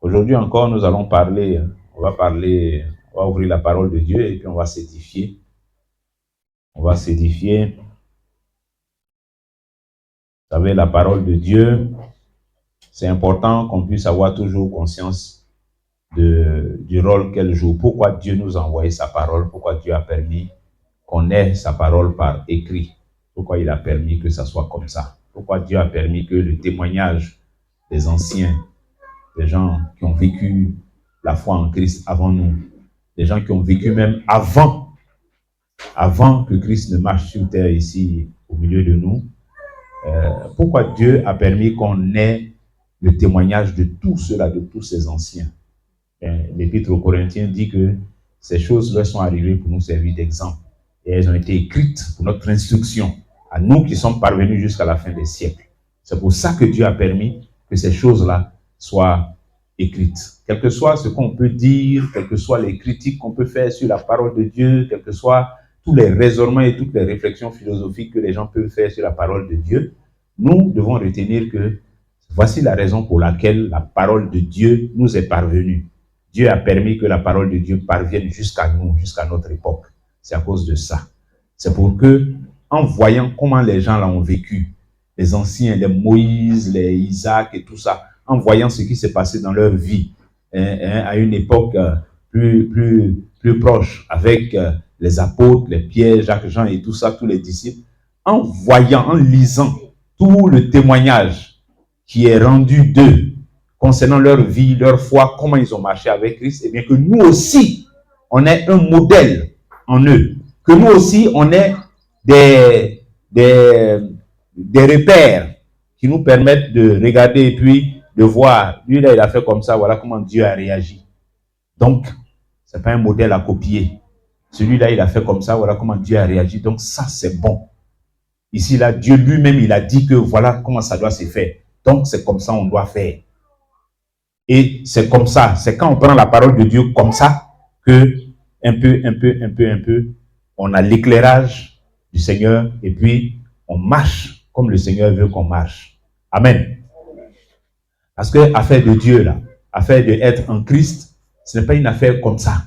Aujourd'hui encore, nous allons parler, on va ouvrir la parole de Dieu et puis on va s'édifier. On va s'édifier. Vous savez, la parole de Dieu, c'est important qu'on puisse avoir toujours conscience du rôle qu'elle joue. Pourquoi Dieu nous a envoyé sa parole, pourquoi Dieu a permis qu'on ait sa parole par écrit, pourquoi il a permis que ça soit comme ça, pourquoi Dieu a permis que le témoignage des anciens, des gens qui ont vécu la foi en Christ avant nous, des gens qui ont vécu même avant que Christ ne marche sur terre ici au milieu de nous, pourquoi Dieu a permis qu'on ait le témoignage de tout cela, de tous ces anciens. L'Épître aux Corinthiens dit que ces choses leur sont arrivées pour nous servir d'exemple et elles ont été écrites pour notre instruction, à nous qui sommes parvenus jusqu'à la fin des siècles. C'est pour ça que Dieu a permis que ces choses-là soient écrites. Quel que soit ce qu'on peut dire, quelles que soient les critiques qu'on peut faire sur la parole de Dieu, quels que soient tous les raisonnements et toutes les réflexions philosophiques que les gens peuvent faire sur la parole de Dieu, nous devons retenir que voici la raison pour laquelle la parole de Dieu nous est parvenue. Dieu a permis que la parole de Dieu parvienne jusqu'à nous, jusqu'à notre époque. C'est à cause de ça. C'est pour que, en voyant comment les gens l'ont vécu, les anciens, les Moïse, les Isaac et tout ça, en voyant ce qui s'est passé dans leur vie, à une époque plus proche, avec les apôtres, les Pierre, Jacques, Jean et tout ça, tous les disciples, en voyant, en lisant tout le témoignage qui est rendu d'eux, concernant leur vie, leur foi, comment ils ont marché avec Christ, et bien que nous aussi, on ait un modèle en eux. Que nous aussi, on ait des repères qui nous permettent de regarder et puis de voir, lui là, il a fait comme ça, voilà comment Dieu a réagi. Donc, ce n'est pas un modèle à copier. Celui-là, il a fait comme ça, voilà comment Dieu a réagi. Donc, ça, c'est bon. Ici, là, Dieu lui-même, il a dit que voilà comment ça doit se faire. Donc, c'est comme ça on doit faire. Et c'est comme ça, c'est quand on prend la parole de Dieu comme ça, que un peu, on a l'éclairage du Seigneur et puis on marche comme le Seigneur veut qu'on marche. Amen. Parce que affaire de Dieu, là, affaire d'être en Christ, ce n'est pas une affaire comme ça.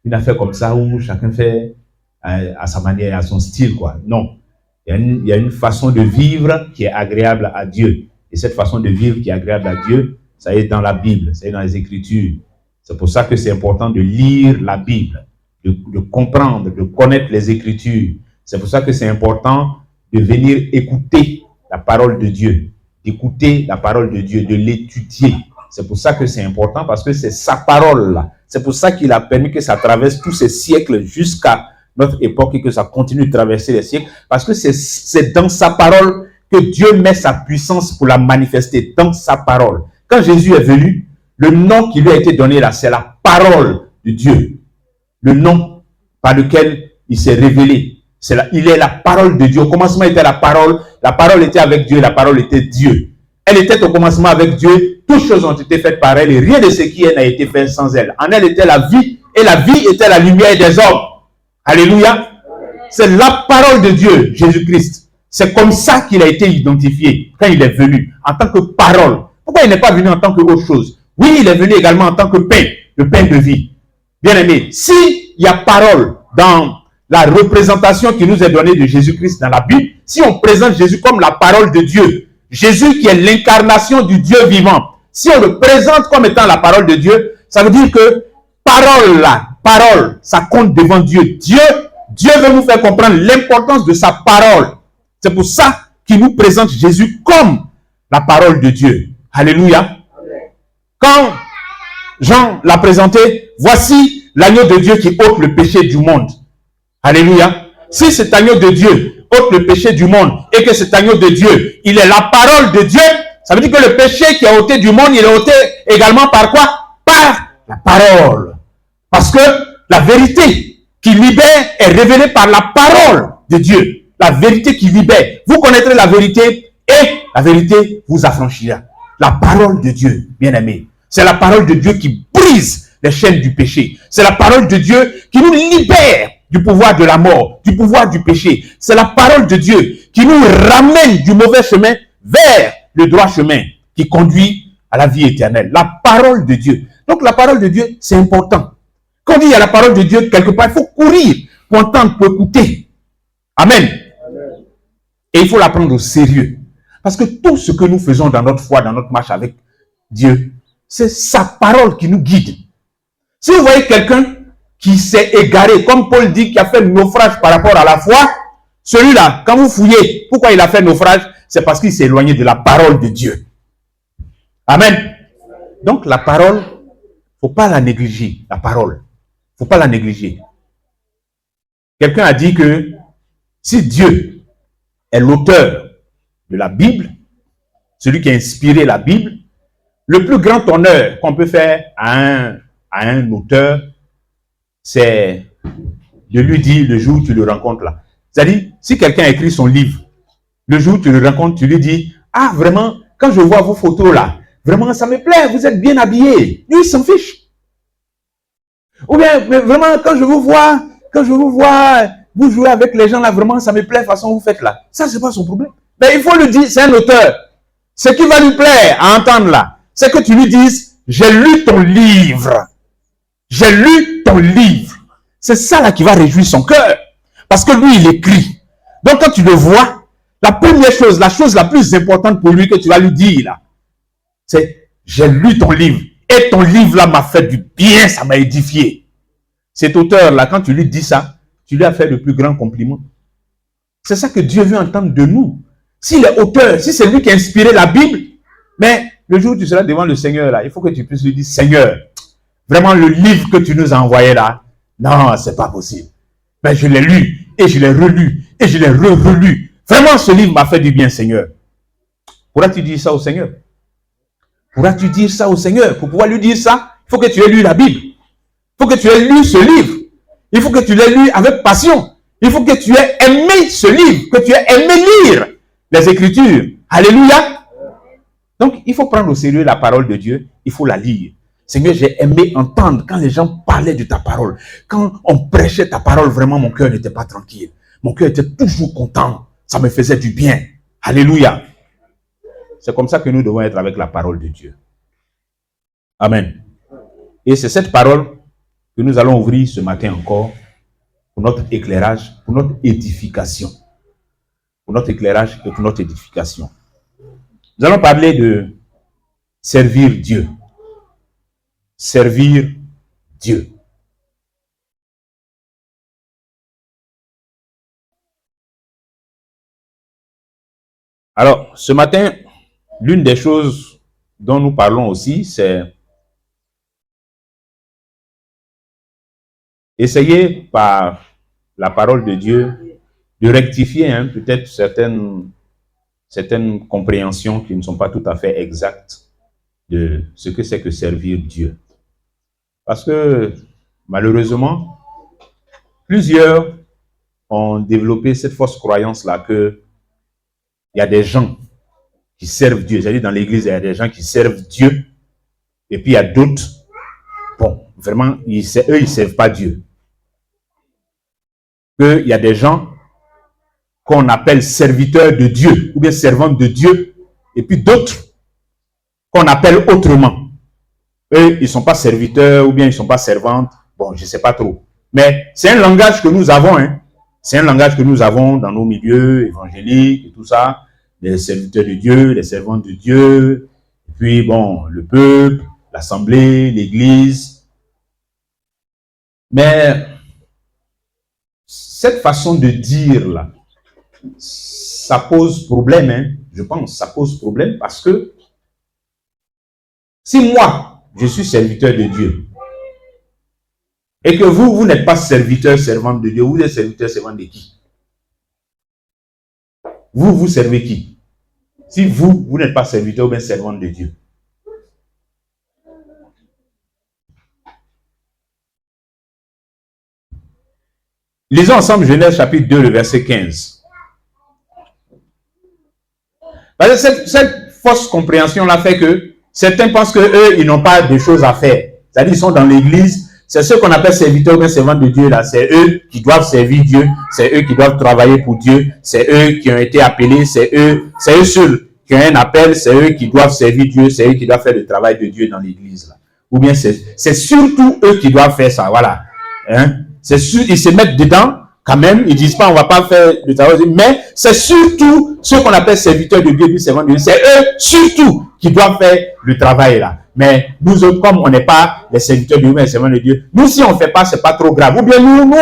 Une affaire comme ça où chacun fait à sa manière, à son style, quoi. Non. Il y a une façon de vivre qui est agréable à Dieu. Et cette façon de vivre qui est agréable à Dieu, ça est dans la Bible, ça est dans les Écritures. C'est pour ça que c'est important de lire la Bible, de comprendre, de connaître les Écritures. C'est pour ça que c'est important de venir écouter la parole de Dieu, d'écouter la parole de Dieu, de l'étudier. C'est pour ça que c'est important, parce que c'est sa parole-là. C'est pour ça qu'il a permis que ça traverse tous ces siècles jusqu'à notre époque et que ça continue de traverser les siècles, parce que c'est dans sa parole que Dieu met sa puissance pour la manifester, dans sa parole. Quand Jésus est venu, le nom qui lui a été donné là, c'est la parole de Dieu. Le nom par lequel il s'est révélé. Il est la parole de Dieu. Au commencement était la parole était avec Dieu, la parole était Dieu. Elle était au commencement avec Dieu, toutes choses ont été faites par elle et rien de ce qui est n'a été fait sans elle. En elle était la vie et la vie était la lumière des hommes. Alléluia. C'est la parole de Dieu, Jésus-Christ. C'est comme ça qu'il a été identifié quand il est venu, en tant que parole. Pourquoi il n'est pas venu en tant que autre chose? Oui, il est venu également en tant que pain, le pain de vie. Bien aimé, s'il y a parole dans la représentation qui nous est donnée de Jésus-Christ dans la Bible, si on présente Jésus comme la parole de Dieu, Jésus qui est l'incarnation du Dieu vivant, si on le présente comme étant la parole de Dieu, ça veut dire que parole, ça compte devant Dieu. Dieu veut nous faire comprendre l'importance de sa parole. C'est pour ça qu'il nous présente Jésus comme la parole de Dieu. Alléluia. Quand Jean l'a présenté, voici l'agneau de Dieu qui ôte le péché du monde. Alléluia. Si cet agneau de Dieu ôte le péché du monde et que cet agneau de Dieu, il est la parole de Dieu, ça veut dire que le péché qui est ôté du monde, il est ôté également par quoi? Par la parole. Parce que la vérité qui libère est révélée par la parole de Dieu. La vérité qui libère. Vous connaîtrez la vérité et la vérité vous affranchira. La parole de Dieu, bien aimé. C'est la parole de Dieu qui brise les chaînes du péché. C'est la parole de Dieu qui nous libère du pouvoir de la mort, du pouvoir du péché. C'est la parole de Dieu qui nous ramène du mauvais chemin vers le droit chemin qui conduit à la vie éternelle. La parole de Dieu. Donc la parole de Dieu, c'est important. Quand on dit il y a la parole de Dieu quelque part, il faut courir pour entendre, pour écouter. Amen. Amen. Et il faut la prendre au sérieux. Parce que tout ce que nous faisons dans notre foi, dans notre marche avec Dieu, c'est sa parole qui nous guide. Si vous voyez quelqu'un qui s'est égaré, comme Paul dit, qui a fait naufrage par rapport à la foi, celui-là, quand vous fouillez, pourquoi il a fait naufrage? C'est parce qu'il s'est éloigné de la parole de Dieu. Amen. Donc la parole, il ne faut pas la négliger. La parole, il ne faut pas la négliger. Quelqu'un a dit que si Dieu est l'auteur de la Bible, celui qui a inspiré la Bible, le plus grand honneur qu'on peut faire à un auteur, c'est de lui dire le jour où tu le rencontres là. C'est-à-dire, si quelqu'un a écrit son livre, le jour où tu le rencontres, tu lui dis, ah vraiment, quand je vois vos photos là, vraiment ça me plaît, vous êtes bien habillés. Lui, il s'en fiche. Ou bien, mais vraiment, quand je vous vois, vous jouez avec les gens là, vraiment ça me plaît, la façon dont vous faites là. Ça, c'est pas son problème. Mais il faut le dire, c'est un auteur. Ce qui va lui plaire à entendre là, c'est que tu lui dises, j'ai lu ton livre. J'ai lu ton livre. C'est ça là qui va réjouir son cœur. Parce que lui, il écrit. Donc quand tu le vois, la première chose, la chose la plus importante pour lui que tu vas lui dire là, c'est, j'ai lu ton livre. Et ton livre là m'a fait du bien, ça m'a édifié. Cet auteur là, quand tu lui dis ça, tu lui as fait le plus grand compliment. C'est ça que Dieu veut entendre de nous. S'il est auteur, si c'est lui qui a inspiré la Bible, mais le jour où tu seras devant le Seigneur là, il faut que tu puisses lui dire, Seigneur, vraiment le livre que tu nous as envoyé là, non, c'est pas possible. Mais je l'ai lu, et je l'ai relu, et je l'ai relu. Vraiment, ce livre m'a fait du bien, Seigneur. Pourras-tu dire ça au Seigneur? Pourras-tu dire ça au Seigneur? Pour pouvoir lui dire ça, il faut que tu aies lu la Bible. Il faut que tu aies lu ce livre. Il faut que tu l'aies lu avec passion. Il faut que tu aies aimé ce livre, que tu aies aimé lire les Écritures. Alléluia. Donc, il faut prendre au sérieux la parole de Dieu. Il faut la lire. Seigneur, j'ai aimé entendre quand les gens parlaient de ta parole. Quand on prêchait ta parole, vraiment, mon cœur n'était pas tranquille. Mon cœur était toujours content. Ça me faisait du bien. Alléluia. C'est comme ça que nous devons être avec la parole de Dieu. Amen. Et c'est cette parole que nous allons ouvrir ce matin encore pour notre éclairage, pour notre édification. Pour notre éclairage et pour notre édification. Nous allons parler de servir Dieu. Servir Dieu. Alors, ce matin, l'une des choses dont nous parlons aussi, c'est essayer par la parole de Dieu de rectifier peut-être certaines compréhensions qui ne sont pas tout à fait exactes de ce que c'est que servir Dieu. Parce que, malheureusement, plusieurs ont développé cette fausse croyance-là que il y a des gens qui servent Dieu. C'est-à-dire, dans l'église, il y a des gens qui servent Dieu. Et puis, il y a d'autres, bon, vraiment, eux, ils ne servent pas Dieu. Il y a des gens qu'on appelle serviteurs de Dieu, ou bien servants de Dieu, et puis d'autres qu'on appelle autrement. Eux, ils ne sont pas serviteurs, ou bien ils ne sont pas servantes. Bon, je ne sais pas trop. Mais c'est un langage que nous avons, C'est un langage que nous avons dans nos milieux évangéliques et tout ça. Les serviteurs de Dieu, les servants de Dieu, et puis bon, le peuple, l'assemblée, l'église. Mais cette façon de dire là, ça pose problème, je pense, ça pose problème parce que si moi, je suis serviteur de Dieu, et que vous n'êtes pas serviteur, servante de Dieu, vous êtes serviteur, servante de qui? Vous servez qui? Si vous n'êtes pas serviteur ou bien servante de Dieu. Lisons ensemble Genèse chapitre 2, le verset 15. Parce que cette fausse compréhension-là fait que certains pensent qu'eux, ils n'ont pas de choses à faire. C'est-à-dire, ils sont dans l'église. C'est ceux qu'on appelle serviteurs ou bien servants de Dieu là. C'est eux qui doivent servir Dieu. C'est eux qui doivent travailler pour Dieu. C'est eux qui ont été appelés. C'est eux seuls qu'un appel, c'est eux qui doivent servir Dieu, c'est eux qui doivent faire le travail de Dieu dans l'église. Là. Ou bien c'est surtout eux qui doivent faire ça, voilà. Hein? C'est sûr, ils se mettent dedans quand même, ils disent pas on va pas faire le travail de Dieu, mais c'est surtout ceux qu'on appelle serviteurs de Dieu, du servant de Dieu, c'est eux surtout qui doivent faire le travail là. Mais nous autres, comme on n'est pas les serviteurs de Dieu, mais les servants de Dieu, nous si on ne fait pas, c'est pas trop grave. Ou bien nous,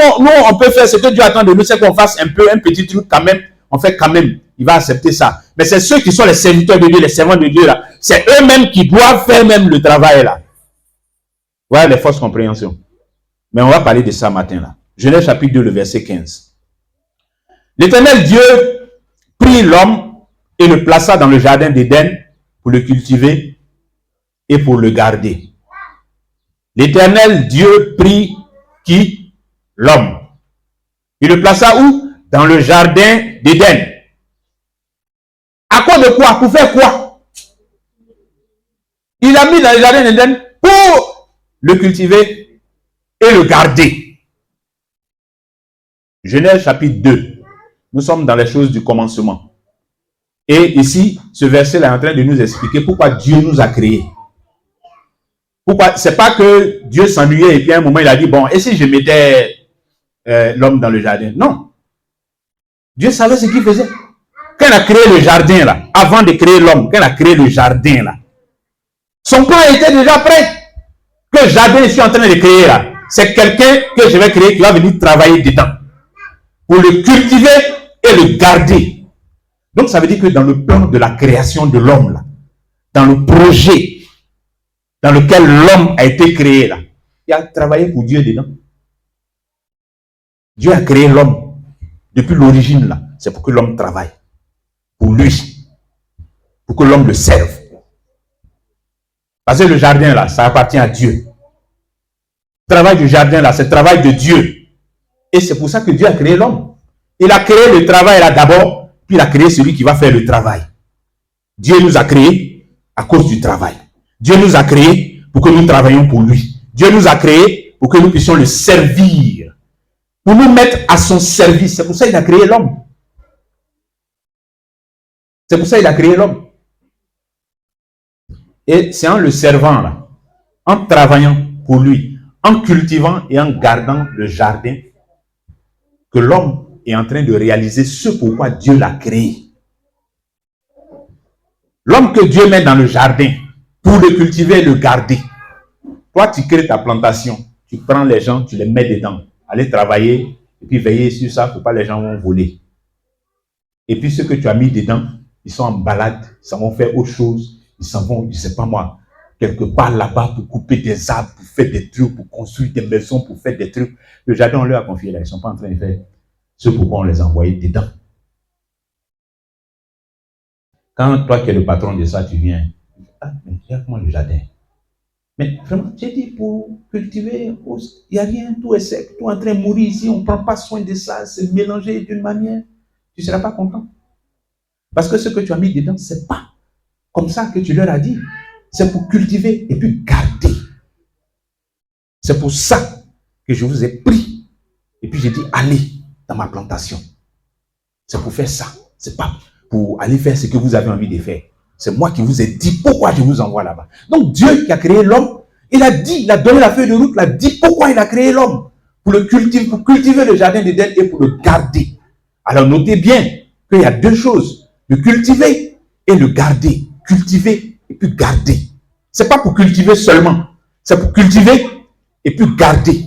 on peut faire ce que Dieu attend de nous, c'est qu'on fasse un petit truc quand même, on fait quand même, il va accepter ça. Mais c'est ceux qui sont les serviteurs de Dieu, les servants de Dieu là, c'est eux-mêmes qui doivent faire même le travail là. Voilà les fausses compréhensions. Mais on va parler de ça matin là. Genèse chapitre 2, le verset 15. L'Éternel Dieu prit l'homme et le plaça dans le jardin d'Éden pour le cultiver et pour le garder. L'Éternel Dieu prit qui? L'homme. Il le plaça où? Dans le jardin d'Éden. À cause de quoi? Pour faire quoi? Il l'a mis dans le jardin d'Éden pour le cultiver et le garder. Genèse chapitre 2. Nous sommes dans les choses du commencement. Et ici, ce verset est en train de nous expliquer pourquoi Dieu nous a créés. Pourquoi? C'est pas que Dieu s'ennuyait et puis à un moment il a dit, bon, et si je mettais l'homme dans le jardin? Non. Dieu savait ce qu'il faisait. Quand il a créé le jardin là, avant de créer l'homme, quand il a créé le jardin là, son plan était déjà prêt. Que le jardin que je suis en train de créer là, c'est quelqu'un que je vais créer qui va venir travailler dedans. Pour le cultiver et le garder. Donc ça veut dire que dans le plan de la création de l'homme là, dans le projet dans lequel l'homme a été créé là, il a travaillé pour Dieu dedans. Dieu a créé l'homme depuis l'origine là, c'est pour que l'homme travaille pour lui, pour que l'homme le serve. Parce que le jardin là, ça appartient à Dieu. Le travail du jardin là, c'est le travail de Dieu. Et c'est pour ça que Dieu a créé l'homme. Il a créé le travail là d'abord, puis il a créé celui qui va faire le travail. Dieu nous a créés à cause du travail. Dieu nous a créés pour que nous travaillions pour lui. Dieu nous a créés pour que nous puissions le servir. Pour nous mettre à son service. C'est pour ça qu'il a créé l'homme. C'est pour ça qu'il a créé l'homme. Et c'est en le servant là, en travaillant pour lui, en cultivant et en gardant le jardin, que l'homme est en train de réaliser ce pourquoi Dieu l'a créé. L'homme que Dieu met dans le jardin pour le cultiver et le garder. Toi, tu crées ta plantation, tu prends les gens, tu les mets dedans, aller travailler et puis veiller sur ça pour pas les gens vont voler. Et puis ceux que tu as mis dedans, ils sont en balade, ils s'en vont faire autre chose, ils s'en vont, je sais pas moi, quelque part là-bas pour couper des arbres, pour faire des trucs, pour construire des maisons, pour faire des trucs. Le jardin, on leur a confié là, ils ne sont pas en train de faire ce pourquoi on les a envoyés dedans. Quand toi qui es le patron de ça, tu viens, ah, mais regarde-moi le jardin. Mais vraiment, j'ai dit pour cultiver, il n'y a rien, tout est sec, tout est en train de mourir ici, on ne prend pas soin de ça, c'est mélangé d'une manière, tu ne seras pas content. Parce que ce que tu as mis dedans, ce n'est pas comme ça que tu leur as dit. C'est pour cultiver et puis garder. C'est pour ça que je vous ai pris. Et puis j'ai dit, allez dans ma plantation. C'est pour faire ça. Ce n'est pas pour aller faire ce que vous avez envie de faire. C'est moi qui vous ai dit pourquoi je vous envoie là-bas. Donc Dieu qui a créé l'homme, il a dit, il a donné la feuille de route, il a dit pourquoi il a créé l'homme. Pour le cultiver, pour cultiver le jardin d'Éden et pour le garder. Alors notez bien qu'il y a deux choses. Le cultiver et le garder. Cultiver et puis garder. Ce n'est pas pour cultiver seulement. C'est pour cultiver et puis garder.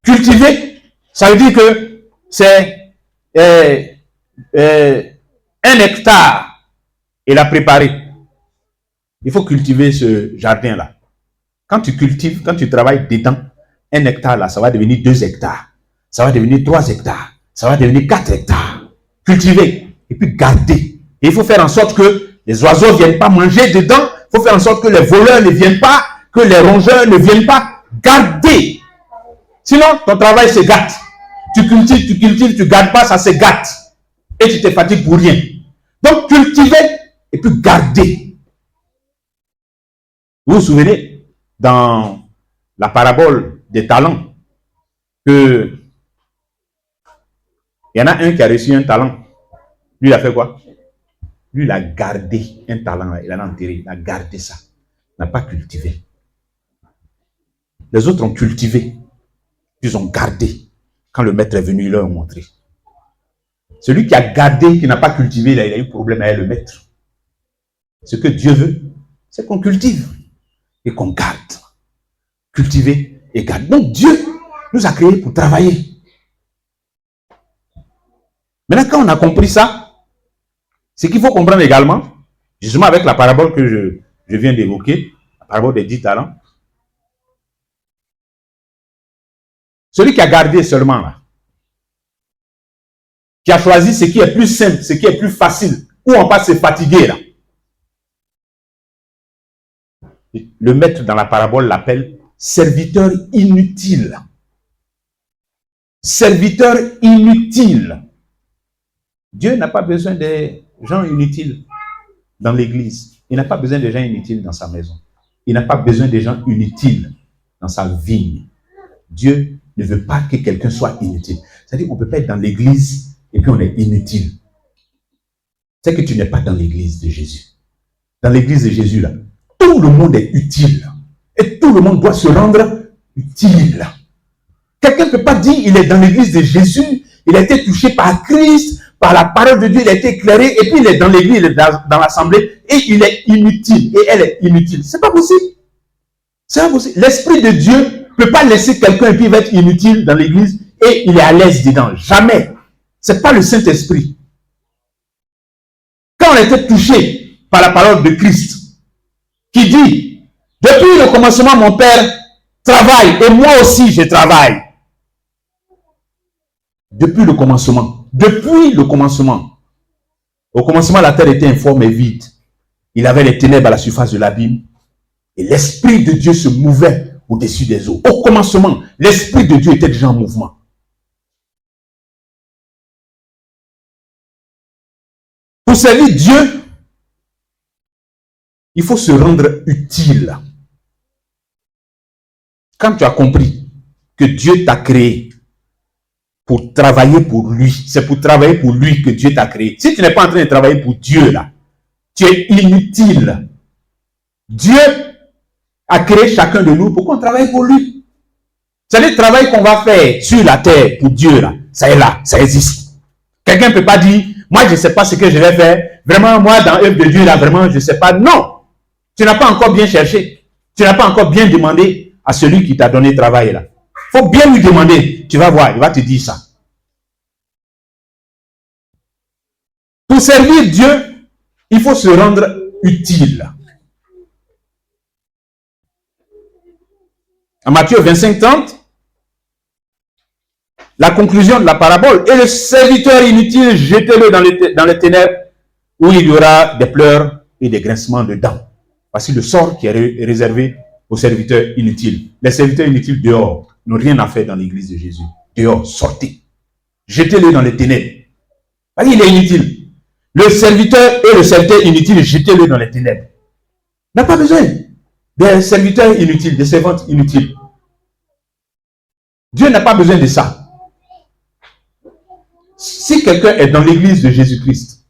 Cultiver, ça veut dire que c'est un hectare. Il a préparé. Il faut cultiver ce jardin-là. Quand tu cultives, quand tu travailles dedans, 1 hectare là, ça va devenir 2 hectares. Ça va devenir 3 hectares. Ça va devenir 4 hectares. Cultiver et puis garder. Et il faut faire en sorte que les oiseaux ne viennent pas manger dedans. Il faut faire en sorte que les voleurs ne viennent pas, que les rongeurs ne viennent pas. Garder. Sinon, ton travail se gâte. Tu cultives, tu ne gardes pas, ça se gâte. Et tu te fatigues pour rien. Donc, cultiver et puis garder. Vous vous souvenez, dans la parabole des talents, que il y en a un qui a reçu un talent. Lui, il a fait quoi? Lui, il a gardé un talent, il l'a enterré, il a gardé ça. Il n'a pas cultivé. Les autres ont cultivé. Ils ont gardé. Quand le maître est venu, il leur a montré. Celui qui a gardé, qui n'a pas cultivé, il a eu problème avec le maître. Ce que Dieu veut, c'est qu'on cultive et qu'on garde. Cultiver et garder. Donc Dieu nous a créés pour travailler. Maintenant, quand on a compris ça, ce qu'il faut comprendre également, justement avec la parabole que je viens d'évoquer, la parabole des 10 talents, celui qui a gardé seulement là, qui a choisi ce qui est plus simple, ce qui est plus facile, où on passe se fatiguer là. Le maître dans la parabole l'appelle serviteur inutile. Serviteur inutile. Dieu n'a pas besoin des gens inutiles dans l'église. Il n'a pas besoin de gens inutiles dans sa maison. Il n'a pas besoin de gens inutiles dans sa vigne. Dieu ne veut pas que quelqu'un soit inutile. C'est-à-dire qu'on ne peut pas être dans l'église et puis on est inutile. C'est que tu n'es pas dans l'église de Jésus. Dans l'église de Jésus, là, tout le monde est utile. Et tout le monde doit se rendre utile. Quelqu'un ne peut pas dire qu'il est dans l'église de Jésus, il a été touché par Christ, par la parole de Dieu, il a été éclairé, et puis il est dans l'église, il est dans l'assemblée, et il est inutile, et elle est inutile. C'est pas possible. C'est pas possible. L'Esprit de Dieu ne peut pas laisser quelqu'un et puis il va être inutile dans l'église, et il est à l'aise dedans. Jamais. C'est pas le Saint-Esprit. Quand on a été touché par la parole de Christ, qui dit, depuis le commencement, mon Père travaille, et moi aussi je travaille. Depuis le commencement. Depuis le commencement. Au commencement, la terre était informe et vide. Il avait les ténèbres à la surface de l'abîme. Et l'Esprit de Dieu se mouvait au-dessus des eaux. Au commencement, l'Esprit de Dieu était déjà en mouvement. Pour servir Dieu, il faut se rendre utile. Quand tu as compris que Dieu t'a créé pour travailler pour lui, c'est pour travailler pour lui que Dieu t'a créé. Si tu n'es pas en train de travailler pour Dieu, là, tu es inutile. Dieu a créé chacun de nous pour qu'on travaille pour lui. C'est le travail qu'on va faire sur la terre pour Dieu, là. Ça est là, ça existe. Quelqu'un ne peut pas dire, moi je ne sais pas ce que je vais faire. Vraiment, moi dans l'œuvre de Dieu, là, vraiment, je ne sais pas. Non! Tu n'as pas encore bien cherché. Tu n'as pas encore bien demandé à celui qui t'a donné le travail, là. Il faut bien lui demander. Tu vas voir, il va te dire ça. Pour servir Dieu, il faut se rendre utile. En Matthieu 25:30, la conclusion de la parabole, et le serviteur inutile, jetez-le dans les ténèbres, où il y aura des pleurs et des grincements de dents. Voici le sort qui est réservé aux serviteurs inutiles. Les serviteurs inutiles dehors n'ont rien à faire dans l'église de Jésus. Dehors, sortez. Jetez-le dans les ténèbres. Il est inutile. Le serviteur et le serviteur inutile, jetez-le dans les ténèbres. Il n'a pas besoin des serviteurs inutiles, des servantes inutiles. Dieu n'a pas besoin de ça. Si quelqu'un est dans l'église de Jésus-Christ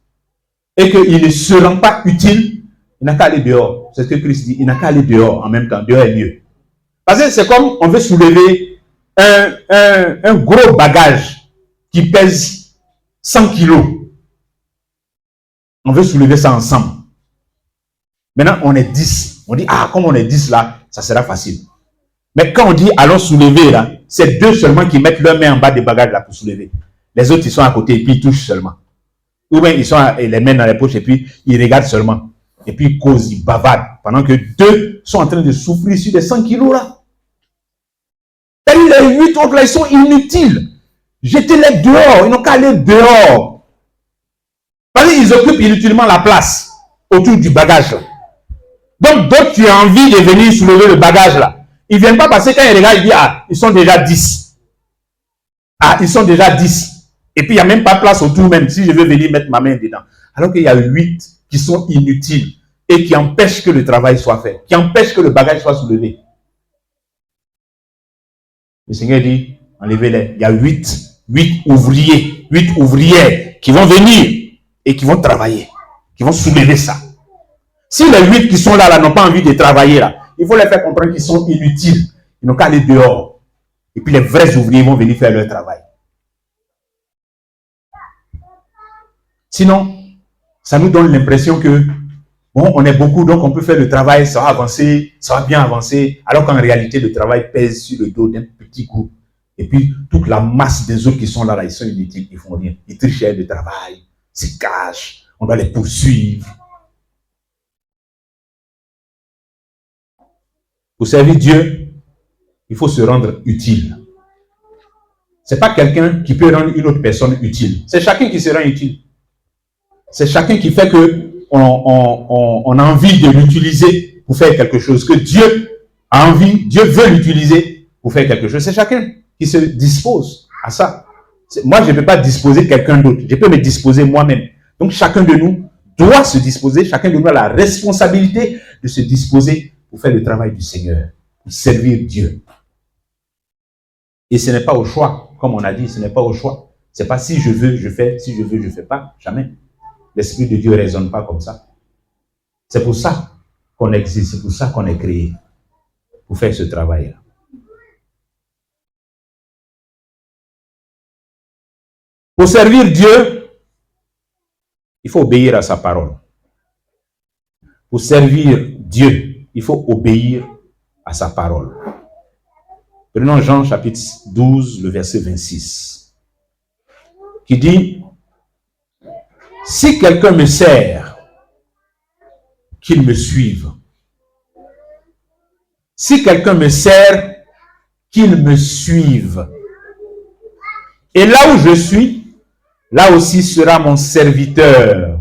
et qu'il ne se rend pas utile, il n'a qu'à aller dehors. C'est ce que Christ dit. Il n'a qu'à aller dehors en même temps. Dehors est mieux. Parce que c'est comme on veut soulever un gros bagage qui pèse 100 kilos. On veut soulever ça ensemble. Maintenant, on est 10. On dit, comme on est 10 là, ça sera facile. Mais quand on dit, allons soulever là, c'est 2 seulement qui mettent leurs mains en bas des bagages là pour soulever. Les autres, ils sont à côté et puis ils touchent seulement. Ou bien ils sont les mains dans les poches et puis ils regardent seulement. Et puis ils causent, ils bavardent. Pendant que 2 sont en train de souffrir sur les 100 kilos là. Et les 8 autres là, ils sont inutiles. Jetez-les dehors. Ils n'ont qu'à aller dehors. Parce qu'ils occupent inutilement la place autour du bagage là. Donc, d'autres, tu as envie de venir soulever le bagage là. Ils ne viennent pas parce que quand ils regardent, ils disent, ils sont déjà 10. Ils sont déjà 10. Et puis, il n'y a même pas de place autour même si je veux venir mettre ma main dedans. Alors qu'il y a 8 qui sont inutiles et qui empêchent que le travail soit fait, qui empêchent que le bagage soit soulevé. Le Seigneur dit, enlevez-les. Il y a 8 ouvriers, 8 ouvrières qui vont venir et qui vont travailler, qui vont soulever ça. Si les 8 qui sont là n'ont pas envie de travailler là, il faut les faire comprendre qu'ils sont inutiles. Ils n'ont qu'à aller dehors. Et puis les vrais ouvriers vont venir faire leur travail. Sinon, ça nous donne l'impression que, bon, on est beaucoup, donc on peut faire le travail, ça va avancer, ça va bien avancer, alors qu'en réalité, le travail pèse sur le dos d'un petit groupe. Et puis, toute la masse des autres qui sont là, ils sont inutiles, ils font rien. Ils trichent de travail, ils se cachent, on doit les poursuivre. Pour servir Dieu, il faut se rendre utile. Ce n'est pas quelqu'un qui peut rendre une autre personne utile. C'est chacun qui se rend utile. C'est chacun qui fait qu'on a envie de l'utiliser pour faire quelque chose, que Dieu a envie, Dieu veut l'utiliser pour faire quelque chose. C'est chacun qui se dispose à ça. Moi, je ne peux pas disposer quelqu'un d'autre. Je peux me disposer moi-même. Donc, chacun de nous doit se disposer. Chacun de nous a la responsabilité de se disposer pour faire le travail du Seigneur, pour servir Dieu. Et ce n'est pas au choix. Comme on a dit, ce n'est pas au choix. Ce n'est pas si je veux, je fais. Si je veux, je ne fais pas. Jamais. L'Esprit de Dieu ne raisonne pas comme ça. C'est pour ça qu'on existe. C'est pour ça qu'on est créé. Pour faire ce travail-là. Pour servir Dieu, il faut obéir à sa parole. Pour servir Dieu, il faut obéir à sa parole. Prenons Jean chapitre 12, le verset 26, qui dit, « Si quelqu'un me sert, qu'il me suive. Si quelqu'un me sert, qu'il me suive. Et là où je suis, là aussi sera mon serviteur. »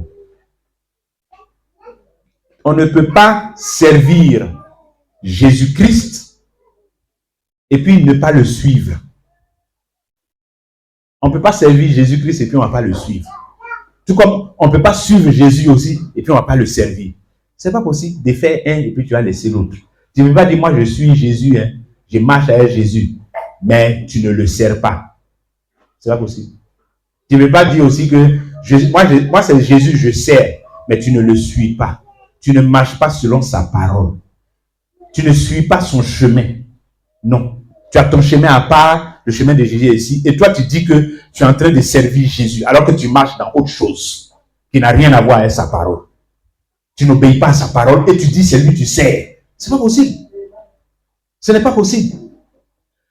On ne peut pas servir Jésus-Christ et puis ne pas le suivre. On ne peut pas servir Jésus-Christ et puis on ne va pas le suivre. Tout comme on ne peut pas suivre Jésus aussi et puis on ne va pas le servir. Ce n'est pas possible de faire un et puis tu vas laisser l'autre. Tu ne peux pas dire, moi je suis Jésus, hein, je marche avec Jésus, mais tu ne le sers pas. Ce n'est pas possible. Tu ne peux pas dire aussi que moi c'est Jésus, je sers, mais tu ne le suis pas. Tu ne marches pas selon sa parole. Tu ne suis pas son chemin. Non. Tu as ton chemin à part, le chemin de Jésus est ici, et toi tu dis que tu es en train de servir Jésus, alors que tu marches dans autre chose, qui n'a rien à voir avec sa parole. Tu n'obéis pas à sa parole, et tu dis c'est lui tu sers. Ce n'est pas possible. Ce n'est pas possible.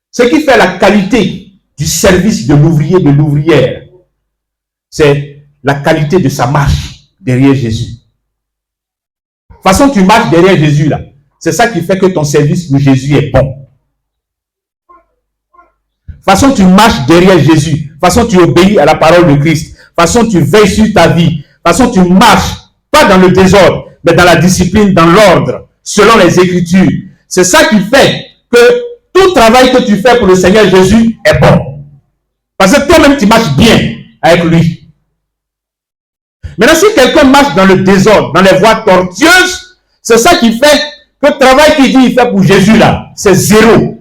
Ce qui fait la qualité du service de l'ouvrier, de l'ouvrière, c'est la qualité de sa marche derrière Jésus. De toute façon, tu marches derrière Jésus là. C'est ça qui fait que ton service pour Jésus est bon. De toute façon, tu marches derrière Jésus. De toute façon, tu obéis à la parole de Christ. De toute façon, tu veilles sur ta vie. De toute façon, tu marches pas dans le désordre, mais dans la discipline, dans l'ordre, selon les Écritures. C'est ça qui fait que tout travail que tu fais pour le Seigneur Jésus est bon. Parce que toi-même, tu marches bien avec lui. Maintenant, si quelqu'un marche dans le désordre, dans les voies tortueuses, c'est ça qui fait que le travail qu'il dit il fait pour Jésus là, c'est zéro.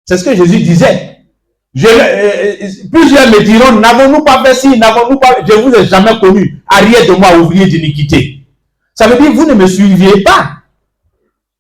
C'est ce que Jésus disait. Plusieurs me diront, n'avons-nous pas fait ci, n'avons-nous pas... Je ne vous ai jamais connu. Arrière de moi, ouvrier d'iniquité. Ça veut dire que vous ne me suiviez pas.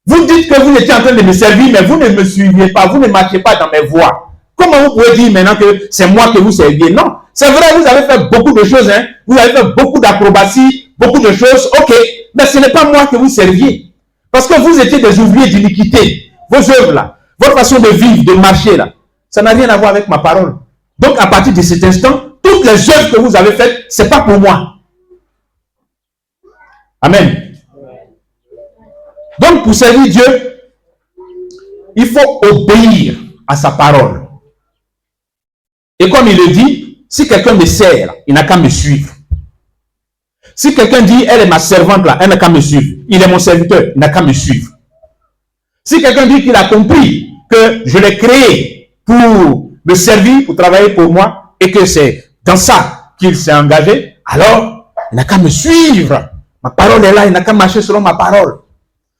Vous dites que vous étiez en train de me servir, mais vous ne me suiviez pas. Vous ne marchez pas dans mes voies. Comment vous pouvez dire maintenant que c'est moi que vous serviez? Non. C'est vrai, vous avez fait beaucoup de choses. Hein? Vous avez fait beaucoup d'acrobaties, beaucoup de choses. Ok. Mais ce n'est pas moi que vous serviez. Parce que vous étiez des ouvriers d'iniquité. Vos œuvres là. Votre façon de vivre, de marcher là, ça n'a rien à voir avec ma parole. Donc à partir de cet instant, toutes les œuvres que vous avez faites, ce n'est pas pour moi. Amen. Donc pour servir Dieu, il faut obéir à sa parole. Et comme il le dit, si quelqu'un me sert, il n'a qu'à me suivre. Si quelqu'un dit, elle est ma servante là, elle n'a qu'à me suivre. Il est mon serviteur, il n'a qu'à me suivre. Si quelqu'un dit qu'il a compris que je l'ai créé pour me servir, pour travailler pour moi, et que c'est dans ça qu'il s'est engagé, alors il n'a qu'à me suivre. Ma parole est là, il n'a qu'à marcher selon ma parole.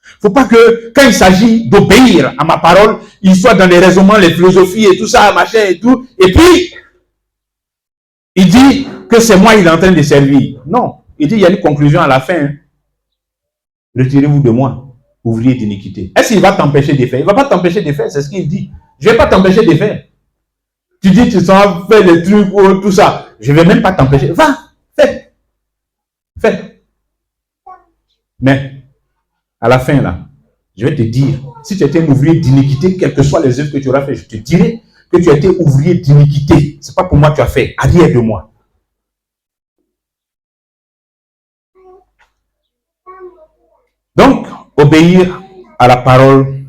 Il ne faut pas que, quand il s'agit d'obéir à ma parole, il soit dans les raisonnements, les philosophies et tout ça, machin et tout, et puis, il dit que c'est moi il est en train de servir. Non. Il dit, il y a une conclusion à la fin. Hein. Retirez-vous de moi, ouvrier d'iniquité. Est-ce qu'il va t'empêcher de faire? Il ne va pas t'empêcher de faire, c'est ce qu'il dit. Je ne vais pas t'empêcher de faire. Tu dis, tu sens faire des trucs ou tout ça. Je ne vais même pas t'empêcher. Va, fais. Fais. Mais, à la fin, là, je vais te dire, si tu étais un ouvrier d'iniquité, quelles que soient les œuvres que tu auras fait, je te dirai que tu as été ouvrier d'iniquité. Ce n'est pas pour moi que tu as fait. Arrière de moi. Donc, obéir à la parole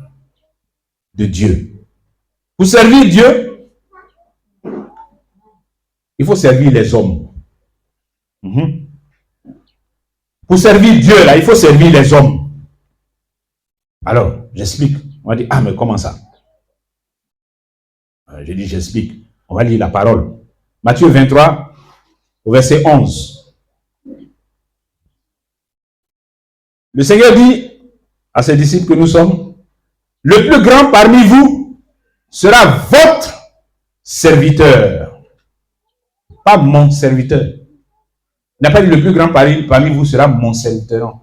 de Dieu. Pour servir Dieu, il faut servir les hommes. Pour servir Dieu, là, il faut servir les hommes. Alors, j'explique. On va dire, ah, mais comment ça? Je dis, j'explique. On va lire la parole. Matthieu 23, au verset 11. Le Seigneur dit à ses disciples que nous sommes, le plus grand parmi vous sera votre serviteur. Pas mon serviteur. Il n'a pas dit le plus grand parmi vous sera mon serviteur. Non.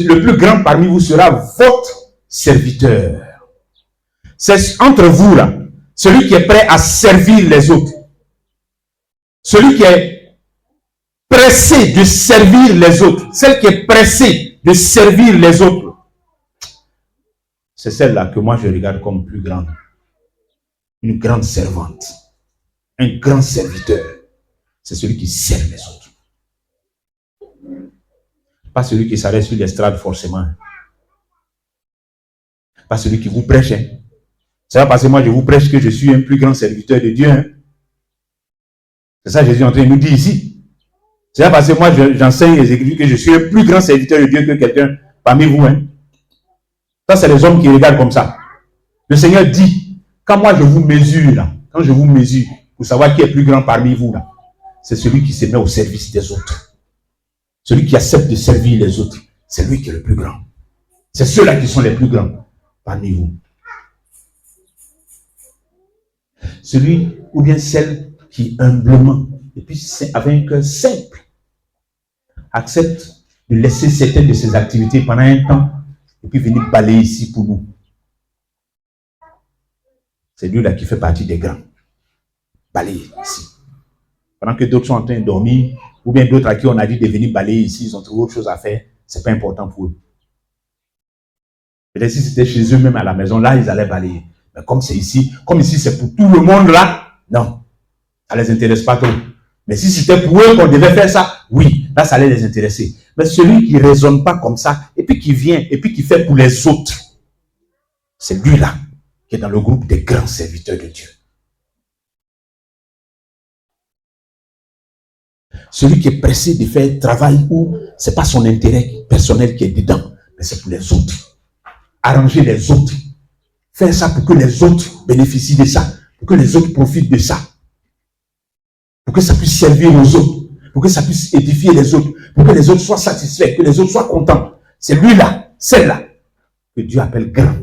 Le plus grand parmi vous sera votre serviteur. C'est entre vous là, celui qui est prêt à servir les autres. Celui qui est pressé de servir les autres. Celle qui est pressée de servir les autres. C'est celle-là que moi je regarde comme plus grande. Une grande servante. Un grand serviteur. C'est celui qui sert les autres. Pas celui qui s'arrête sur l'estrade forcément. Pas celui qui vous prêche. Hein. C'est pas parce que moi je vous prêche que je suis un plus grand serviteur de Dieu. Hein. C'est ça que Jésus est en train de nous dire ici. C'est pas parce que moi j'enseigne les Écritures que je suis un plus grand serviteur de Dieu que quelqu'un parmi vous. Hein. Ça, c'est les hommes qui regardent comme ça. Le Seigneur dit, quand moi je vous mesure, là, quand je vous mesure, pour savoir qui est plus grand parmi vous, là, c'est celui qui se met au service des autres. Celui qui accepte de servir les autres, c'est lui qui est le plus grand. C'est ceux-là qui sont les plus grands parmi vous. Celui ou bien celle qui humblement, et puis avec un cœur simple, accepte de laisser certaines de ses activités pendant un temps, et puis venir balayer ici pour nous. C'est lui-là qui fait partie des grands. Balayer ici. Pendant que d'autres sont en train de dormir, ou bien d'autres à qui on a dit de venir balayer ici, ils ont trouvé autre chose à faire, c'est pas important pour eux. Peut-être si c'était chez eux même à la maison, là, ils allaient balayer. Mais comme c'est ici, comme ici c'est pour tout le monde là, non, ça ne les intéresse pas trop. Mais si c'était pour eux qu'on devait faire ça, oui, là, ça allait les intéresser. Mais celui qui ne raisonne pas comme ça, et puis qui vient, et puis qui fait pour les autres, c'est lui-là qui est dans le groupe des grands serviteurs de Dieu. Celui qui est pressé de faire un travail où ce n'est pas son intérêt personnel qui est dedans, mais c'est pour les autres. Arranger les autres. Faire ça pour que les autres bénéficient de ça, pour que les autres profitent de ça. Pour que ça puisse servir aux autres, pour que ça puisse édifier les autres, pour que les autres soient satisfaits, que les autres soient contents. C'est lui-là, celle-là, que Dieu appelle grand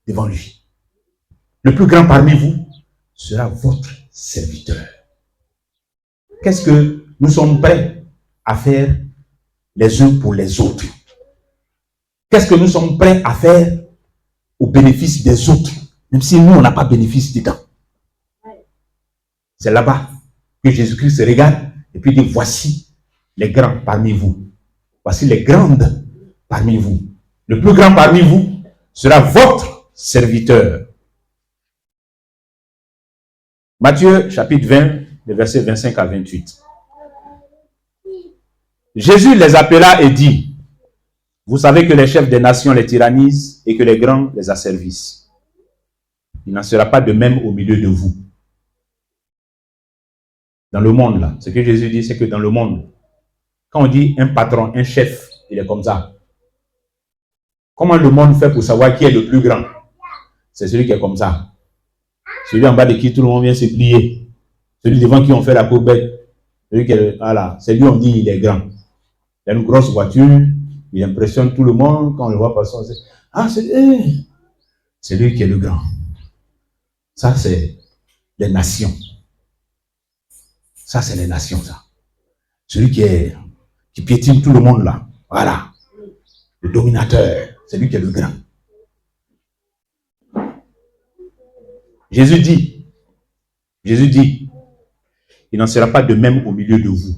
devant lui. Le plus grand parmi vous sera votre serviteur. Qu'est-ce que nous sommes prêts à faire les uns pour les autres? Qu'est-ce que nous sommes prêts à faire au bénéfice des autres, même si nous, on n'a pas bénéfice dedans? C'est là-bas que Jésus-Christ se regarde et puis dit, voici les grands parmi vous. Voici les grandes parmi vous. Le plus grand parmi vous sera votre serviteur. Matthieu chapitre 20, les versets 25 à 28. Jésus les appela et dit, vous savez que les chefs des nations les tyrannisent et que les grands les asservissent. Il n'en sera pas de même au milieu de vous. Dans le monde, là, ce que Jésus dit, c'est que dans le monde, quand on dit un patron, un chef, il est comme ça. Comment le monde fait pour savoir qui est le plus grand? C'est celui qui est comme ça. Celui en bas de qui tout le monde vient se plier. Celui devant qui on fait la courbette. Celui qui est, voilà, c'est lui on dit il est grand. Il a une grosse voiture, il impressionne tout le monde. Quand on le voit passer, on sait, ah, c'est lui qui est le grand. Ça, c'est les nations. Ça, c'est les nations, ça. Celui qui est qui piétine tout le monde là. Voilà. Le dominateur, c'est lui qui est le grand. Jésus dit, il n'en sera pas de même au milieu de vous.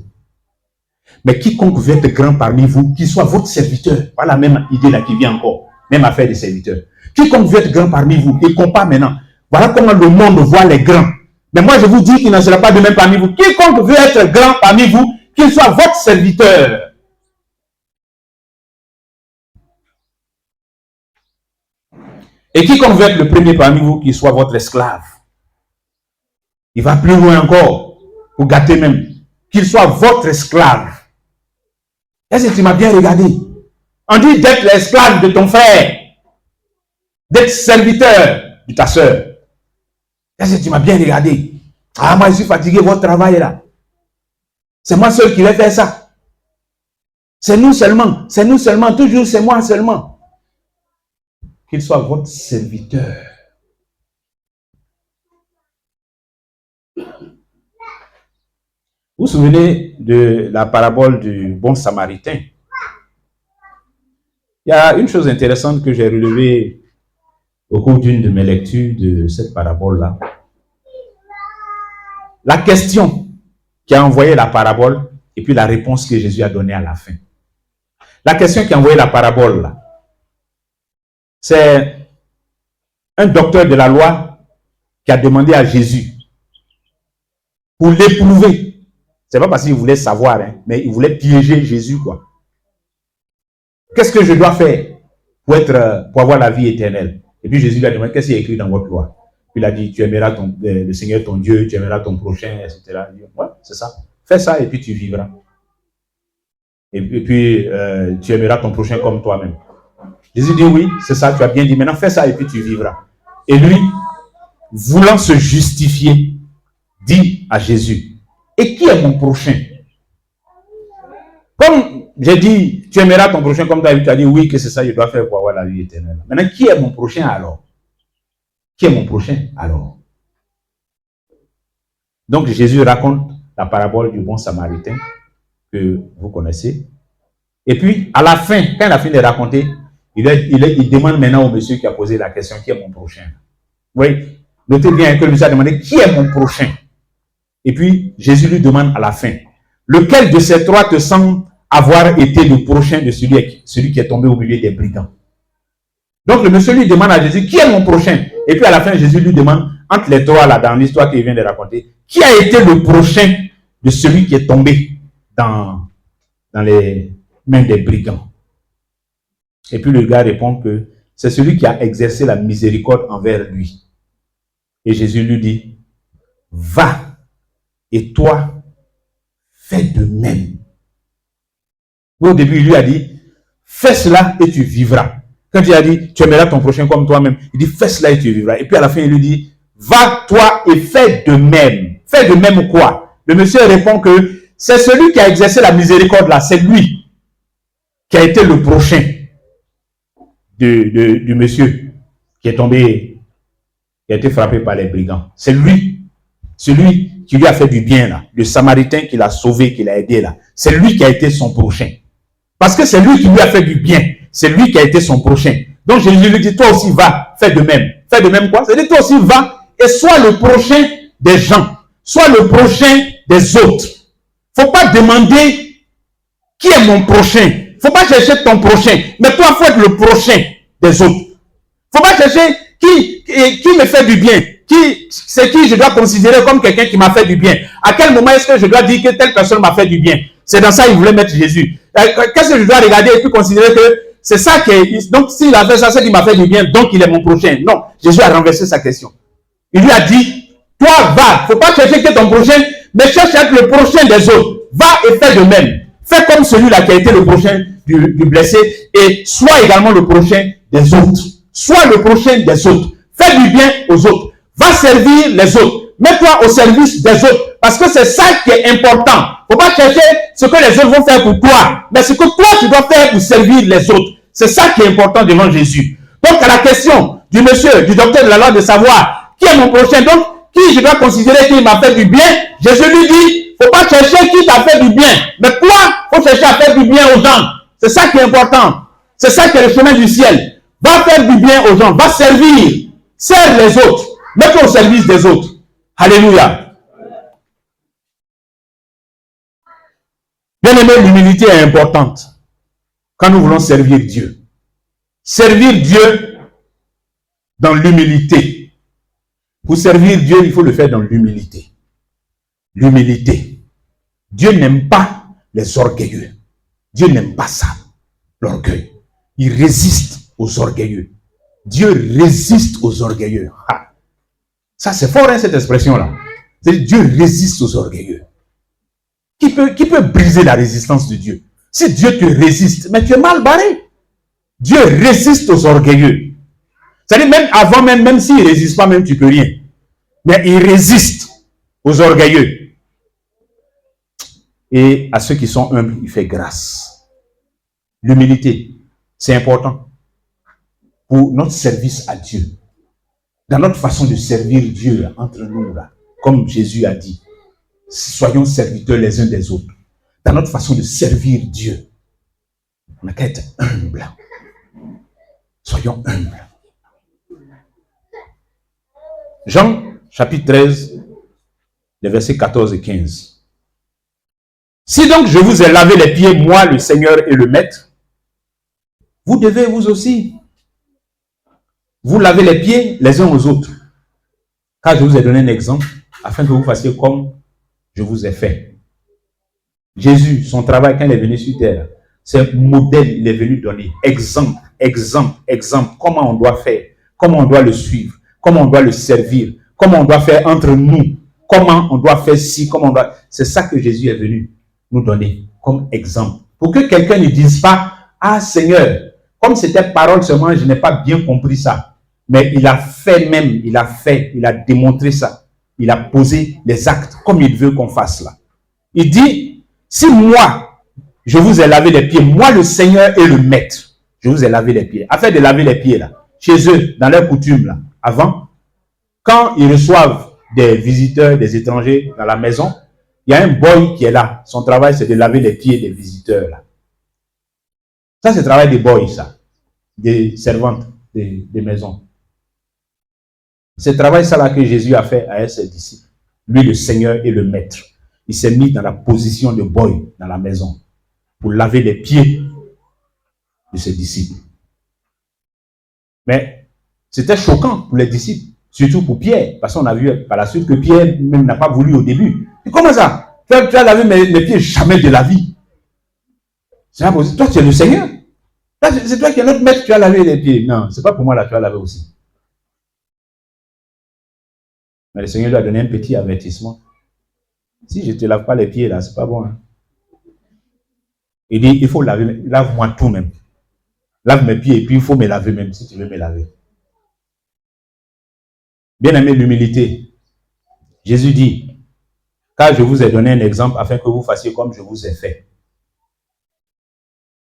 Mais quiconque veut être grand parmi vous, qu'il soit votre serviteur. Voilà la même idée là qui vient encore. Même affaire des serviteurs. Quiconque veut être grand parmi vous, et compare maintenant. Voilà comment le monde voit les grands. Mais moi je vous dis qu'il n'en sera pas de même parmi vous. Quiconque veut être grand parmi vous, qu'il soit votre serviteur. Et quiconque veut être le premier parmi vous, qu'il soit votre esclave. Il va plus loin encore, pour gâter même. Qu'il soit votre esclave. Est-ce que tu m'as bien regardé? On dit d'être l'esclave de ton frère. D'être serviteur de ta soeur. Est-ce que tu m'as bien regardé? Ah, moi je suis fatigué, votre travail est là. C'est moi seul qui vais faire ça. C'est nous seulement, toujours c'est moi seulement. Qu'il soit votre serviteur. Vous vous souvenez de la parabole du bon samaritain? Il y a une chose intéressante que j'ai relevée au cours d'une de mes lectures de cette parabole-là. La question qui a envoyé la parabole et puis la réponse que Jésus a donnée à la fin. La question qui a envoyé la parabole, là, c'est un docteur de la loi qui a demandé à Jésus pour l'éprouver. C'est pas parce qu'il voulait savoir, hein, mais il voulait piéger Jésus, quoi. Qu'est-ce que je dois faire pour avoir la vie éternelle? Et puis Jésus lui a demandé, qu'est-ce qu'il y a écrit dans votre loi? Puis il a dit, tu aimeras le Seigneur ton Dieu, tu aimeras ton prochain, etc. Il dit, ouais, c'est ça. Fais ça et puis tu vivras. Et puis tu aimeras ton prochain comme toi-même. Jésus dit, oui, c'est ça, tu as bien dit. Maintenant, fais ça et puis tu vivras. Et lui, voulant se justifier, dit à Jésus, et qui est mon prochain? Comme j'ai dit, tu aimeras ton prochain comme toi, tu as dit, oui, que c'est ça, je dois faire pour avoir la vie éternelle. Maintenant, qui est mon prochain alors? Qui est mon prochain alors? Donc, Jésus raconte la parabole du bon samaritain que vous connaissez. Et puis, à la fin, quand il a fini de raconter, il demande maintenant au monsieur qui a posé la question, qui est mon prochain? Oui, notez bien que le monsieur a demandé, qui est mon prochain? Et puis, Jésus lui demande à la fin, lequel de ces trois te semble avoir été le prochain de celui qui est tombé au milieu des brigands? Donc, le monsieur lui demande à Jésus, qui est mon prochain? Et puis, à la fin, Jésus lui demande, entre les trois, là, dans l'histoire qu'il vient de raconter, qui a été le prochain de celui qui est tombé dans les mains des brigands? Et puis, le gars répond que c'est celui qui a exercé la miséricorde envers lui. Et Jésus lui dit, va, et toi, fais de même. Au début, il lui a dit, fais cela et tu vivras. Quand il a dit, tu aimeras ton prochain comme toi-même, il dit, fais cela et tu vivras. Et puis à la fin, il lui dit, va toi et fais de même. Fais de même quoi? Le monsieur répond que c'est celui qui a exercé la miséricorde là, c'est lui qui a été le prochain du monsieur qui est tombé, qui a été frappé par les brigands. C'est lui, celui qui lui a fait du bien là, le samaritain qui l'a sauvé, qui l'a aidé là. C'est lui qui a été son prochain. Parce que c'est lui qui lui a fait du bien. C'est lui qui a été son prochain. Donc Jésus lui dit, toi aussi va, fais de même. Fais de même quoi? C'est-à-dire toi aussi va et sois le prochain des gens. Sois le prochain des autres. Faut pas demander qui est mon prochain. Faut pas chercher ton prochain. Mais toi, faut être le prochain des autres. Faut pas chercher qui me fait du bien. C'est qui je dois considérer comme quelqu'un qui m'a fait du bien. À quel moment est-ce que je dois dire que telle personne m'a fait du bien? C'est dans ça qu'il voulait mettre Jésus. Qu'est-ce que je dois regarder et puis considérer que c'est ça qui est... Donc, s'il a fait ça, c'est qu'il m'a fait du bien, donc il est mon prochain. Non, Jésus a renversé sa question. Il lui a dit, toi, va. Faut pas chercher que ton prochain, mais cherche à être le prochain des autres. Va et fais de même. Fais comme celui-là qui a été le prochain du blessé et sois également le prochain des autres. Sois le prochain des autres. Fais du bien aux autres. Va servir les autres. Mets-toi au service des autres. Parce que c'est ça qui est important. Faut pas chercher ce que les autres vont faire pour toi. Mais ce que toi, tu dois faire pour servir les autres. C'est ça qui est important devant Jésus. Donc, à la question du monsieur, du docteur de la loi de savoir qui est mon prochain, donc, qui je dois considérer qu'il m'a fait du bien, Jésus lui dit, Il ne faut pas chercher qui t'a fait du bien. Mais toi, il faut chercher à faire du bien aux gens. C'est ça qui est important. C'est ça qui est le chemin du ciel. Va faire du bien aux gens. Va servir. Serve les autres. Mets-toi au service des autres. Alléluia. Bien aimé, l'humilité est importante quand nous voulons servir Dieu. Servir Dieu dans l'humilité. Pour servir Dieu, il faut le faire dans l'humilité. L'humilité. Dieu n'aime pas les orgueilleux. Dieu n'aime pas ça, l'orgueil. Il résiste aux orgueilleux. Dieu résiste aux orgueilleux. Ah. Ça, c'est fort, hein, cette expression-là. Dieu résiste aux orgueilleux. Qui peut briser la résistance de Dieu? Si Dieu te résiste, mais tu es mal barré. Dieu résiste aux orgueilleux. C'est-à-dire, même avant, même s'il ne résiste pas, même tu ne peux rien. Mais il résiste aux orgueilleux. Et à ceux qui sont humbles, il fait grâce. L'humilité, c'est important pour notre service à Dieu. Dans notre façon de servir Dieu là, entre nous, là, comme Jésus a dit, soyons serviteurs les uns des autres. Dans notre façon de servir Dieu, on n'a qu'à être humble. Soyons humbles. Jean, chapitre 13, les versets 14 et 15. Si donc je vous ai lavé les pieds, moi, le Seigneur et le Maître, vous devez vous aussi vous laver les pieds les uns aux autres. Car je vous ai donné un exemple, afin que vous fassiez comme je vous ai fait. Jésus, son travail quand il est venu sur terre, c'est un modèle, il est venu donner. Exemple, exemple, exemple. Comment on doit faire, comment on doit le suivre, comment on doit le servir, comment on doit faire entre nous, comment on doit faire ci, comment on doit... C'est ça que Jésus est venu nous donner comme exemple. Pour que quelqu'un ne dise pas, ah Seigneur, comme c'était parole seulement, je n'ai pas bien compris ça. Mais il a fait même, il a démontré ça. Il a posé les actes comme il veut qu'on fasse là. Il dit, si moi, je vous ai lavé les pieds, moi le Seigneur et le Maître, je vous ai lavé les pieds. Afin de laver les pieds là, chez eux, dans leur coutume là, avant, quand ils reçoivent des visiteurs, des étrangers dans la maison, il y a un boy qui est là. Son travail, c'est de laver les pieds des visiteurs là. Ça, c'est le travail des boys, ça. Des servantes des maisons. C'est le travail ça là que Jésus a fait à ses disciples. Lui, le Seigneur et le Maître. Il s'est mis dans la position de boy dans la maison pour laver les pieds de ses disciples. Mais c'était choquant pour les disciples, surtout pour Pierre, parce qu'on a vu par la suite que Pierre même n'a pas voulu au début. Et comment ça? Tu as lavé mes pieds? Jamais de la vie. C'est impossible. Toi, tu es le Seigneur. C'est toi qui es notre maître, tu as lavé les pieds. Non, c'est pas pour moi là, tu as lavé aussi. Mais le Seigneur lui a donné un petit avertissement. Si je ne te lave pas les pieds là, c'est pas bon. Hein? Il dit, il faut laver, lave-moi tout même. Lave mes pieds et puis il faut me laver même si tu veux me laver. Bien aimé, l'humilité. Jésus dit, car je vous ai donné un exemple afin que vous fassiez comme je vous ai fait.